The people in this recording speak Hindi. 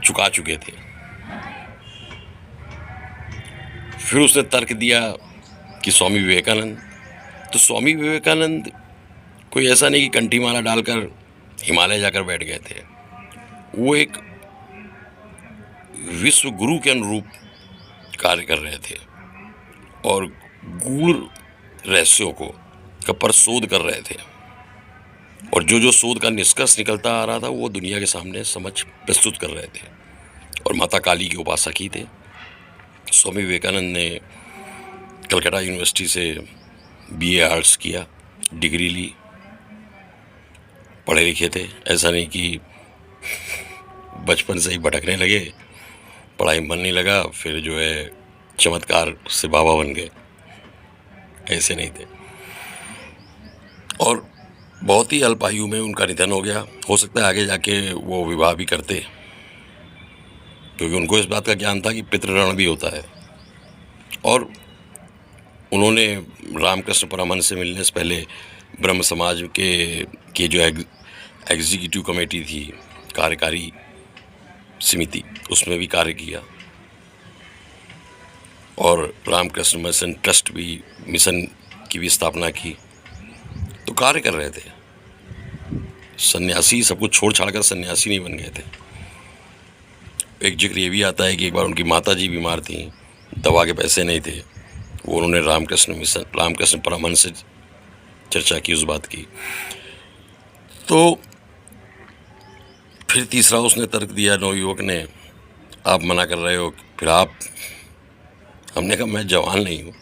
चुका चुके थे। फिर उसने तर्क दिया कि स्वामी विवेकानंद, तो स्वामी विवेकानंद कोई ऐसा नहीं कि कंठी माला डालकर हिमालय जाकर बैठ गए थे। वो एक विश्व गुरु के अनुरूप कार्य कर रहे थे और गूढ़ रहस्यों को पर शोध कर रहे थे, और जो जो शोध का निष्कर्ष निकलता आ रहा था वो दुनिया के सामने समझ प्रस्तुत कर रहे थे। और माता काली के उपासक ही थे। स्वामी विवेकानंद ने कलकत्ता यूनिवर्सिटी से बीए आर्ट्स किया, डिग्री ली, पढ़े लिखे थे। ऐसा नहीं कि बचपन से ही भटकने लगे, पढ़ाई मन नहीं लगा, फिर जो है चमत्कार से बाबा बन गए, ऐसे नहीं थे। और बहुत ही अल्प आयु में उनका निधन हो गया। हो सकता है आगे जाके वो विवाह भी करते, क्योंकि उनको इस बात का ज्ञान था कि पितृऋण भी होता है। और उन्होंने रामकृष्ण परमहंस से मिलने से पहले ब्रह्म समाज के जो एग्जीक्यूटिव कमेटी थी, कार्यकारी समिति, उसमें भी कार्य किया। और रामकृष्ण मिशन ट्रस्ट भी, मिशन की भी स्थापना की। तो कार्य कर रहे थे। सन्यासी सब कुछ छोड़ छाड़ कर सन्यासी नहीं बन गए थे। एक जिक्र ये भी आता है कि एक बार उनकी माता जी बीमार थी, दवा के पैसे नहीं थे, वो उन्होंने रामकृष्ण परमहंस से चर्चा की, उस बात की। तो फिर तीसरा उसने तर्क दिया, नवयुवक ने, आप मना कर रहे हो, फिर आप। हमने कहा मैं जवान नहीं हूँ,